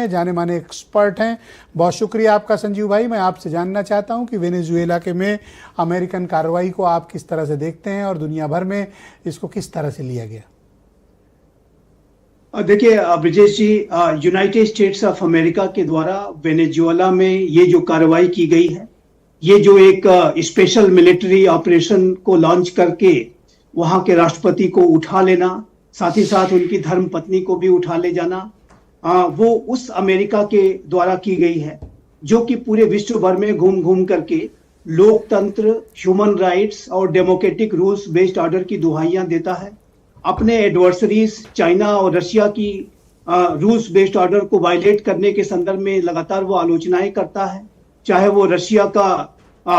हैं, जाने माने एक्सपर्ट हैं। बहुत शुक्रिया आपका संजीव भाई। मैं आपसे जानना चाहता हूं कि वेनेजुएला के में अमेरिकन कार्रवाई को आप किस तरह से देखते हैं और दुनिया भर में इसको किस तरह से लिया गया। देखिए ब्रिजेश जी, यूनाइटेड स्टेट्स ऑफ अमेरिका के द्वारा वेनेजुएला में ये जो कार्रवाई की गई है, ये जो एक स्पेशल मिलिट्री ऑपरेशन को लॉन्च करके वहां के राष्ट्रपति को उठा लेना, साथ ही साथ उनकी धर्म पत्नी को भी उठा ले जाना, वो उस अमेरिका के द्वारा की गई है जो कि पूरे विश्व भर में घूम घूम करके लोकतंत्र, ह्यूमन राइट्स और डेमोक्रेटिक रूल्स बेस्ड ऑर्डर की दुहाइयां देता है। अपने एडवर्सरीज चाइना और रशिया की रूल्स बेस्ड ऑर्डर को वायलेट करने के संदर्भ में लगातार वो आलोचनाएं करता है। चाहे वो रशिया का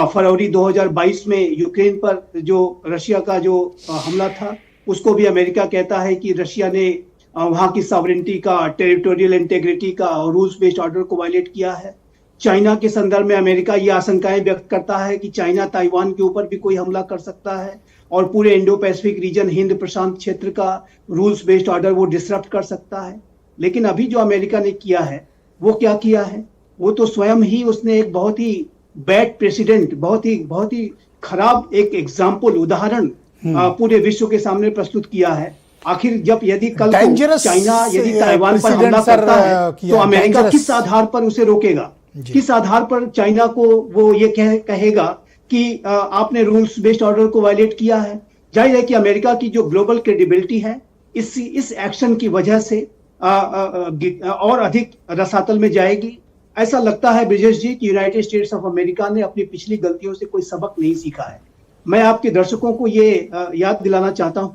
फरवरी 2022 में यूक्रेन पर जो रशिया का जो हमला था, उसको भी अमेरिका कहता है कि रशिया ने वहां की सॉवरेनिटी का, टेरिटोरियल इंटेग्रिटी का और रूल्स बेस्ड ऑर्डर को वायलेट किया है। चाइना के संदर्भ में अमेरिका ये आशंकाएं व्यक्त करता है कि चाइना ताइवान के ऊपर भी कोई हमला कर सकता है और पूरे इंडो पैसिफिक रीजन, हिंद प्रशांत क्षेत्र का रूल्स बेस्ड ऑर्डर वो डिसरप्ट कर सकता है। लेकिन अभी जो अमेरिका ने किया है, वो क्या किया है? वो तो स्वयं ही उसने एक बहुत ही बैड प्रेसिडेंट, बहुत ही खराब एक एग्जाम्पल, उदाहरण पूरे विश्व के सामने प्रस्तुत किया है। आखिर जब यदि कल को चाइना यदि ताइवान पर हमला करता है तो अमेरिका किस आधार पर उसे रोकेगा? किस आधार पर चाइना को वो ये कहेगा कि आपने रूल्स बेस्ड ऑर्डर को वायलेट किया है? जाहिर है कि अमेरिका की जो ग्लोबल क्रेडिबिलिटी है इस एक्शन की वजह से और अधिक रसातल में जाएगी। ऐसा लगता है ब्रिजेश जी कि यूनाइटेड स्टेट्स ऑफ अमेरिका ने अपनी पिछली गलतियों से कोई सबक नहीं सीखा है। मैं आपके दर्शकों को ये याद दिलाना चाहता हूं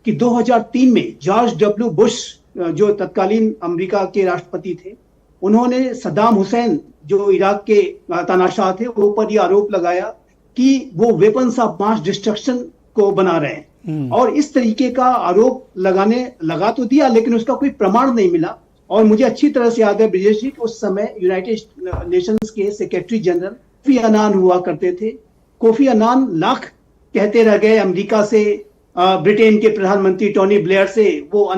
कि 2003 में जॉर्ज डब्ल्यू बुश जो तत्कालीन अमेरिका के राष्ट्रपति थे, उन्होंने सद्दाम हुसैन जो इराक के तानाशाह थे, वो पर यह आरोप लगाया कि वो वेपन्स ऑफ मास डिस्ट्रक्शन को बना रहे हैं। और इस तरीके का आरोप लगा तो दिया, लेकिन उसका कोई प्रमाण नहीं मिला। और मुझे अच्छी तरह से याद है ब्रिजेश जी कि उस समय यूनाइटेड नेशंस के सेक्रेटरी जनरल कोफी अन्नान हुआ करते थे। कोफी अन्नान लाख कहते रह गए अमेरिका से, ब्रिटेन के प्रधानमंत्री टोनी ब्लेयर से, वो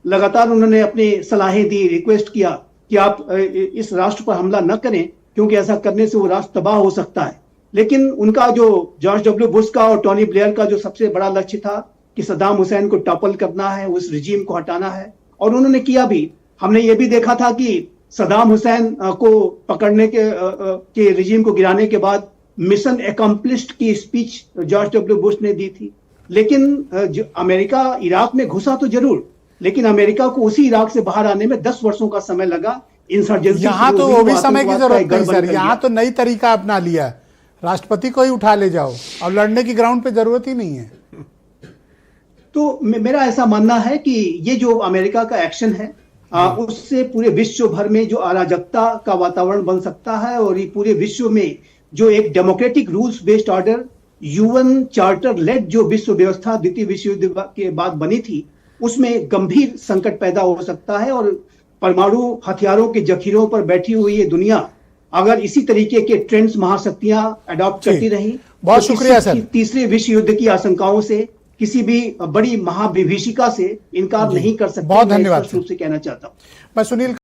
लगातार उन्होंने अपनी सलाहें दी, रिक्वेस्ट किया कि आप इस राष्ट्र पर हमला न करें क्योंकि ऐसा करने से वो राष्ट्र तबाह हो सकता है। लेकिन उनका जो जॉर्ज डब्ल्यू बुश का और टोनी ब्लेयर का जो सबसे बड़ा लक्ष्य था कि सद्दाम हुसैन को टॉपल करना है, उस रिजीम को हटाना है, और उन्होंने किया भी। हमने ये भी देखा था कि सद्दाम हुसैन को पकड़ने के रिजीम को गिराने के बाद मिशन एकम्प्लिश्ड की स्पीच जॉर्ज डब्ल्यू बुश ने दी थी। लेकिन अमेरिका इराक में घुसा तो जरूर, लेकिन अमेरिका को उसी इराक से बाहर आने में 10 वर्षों का समय लगा। इंसर्जेंसी यहाँ तो वो भी समय की जरूरत नहीं सर, यहाँ तो नई तरीका अपना लिया, राष्ट्रपति को ही उठा ले जाओ और लड़ने की ग्राउंड पे जरूरत ही नहीं है। तो मेरा ऐसा मानना है कि ये जो अमेरिका का एक्शन है उससे पूरे विश्व भर में जो अराजकता का वातावरण बन सकता है और ये पूरे विश्व में जो एक democratic rules based order, UN charter led जो विश्व व्यवस्था द्वितीय विश्व युद्ध के बाद बनी थी, उसमें गंभीर संकट पैदा हो सकता है। और परमाणु हथियारों के जखीरों पर बैठी हुई ये दुनिया अगर इसी तरीके के ट्रेंड्स महाशक्तियां अडॉप्ट करती रही, बहुत शुक्रिया सर। तीसरे विश्व युद्ध की आशंकाओं से, किसी भी बड़ी महाविभीषिका से इनकार नहीं कर सकते। बहुत धन्यवाद से कहना चाहता हूं मैं सुनील।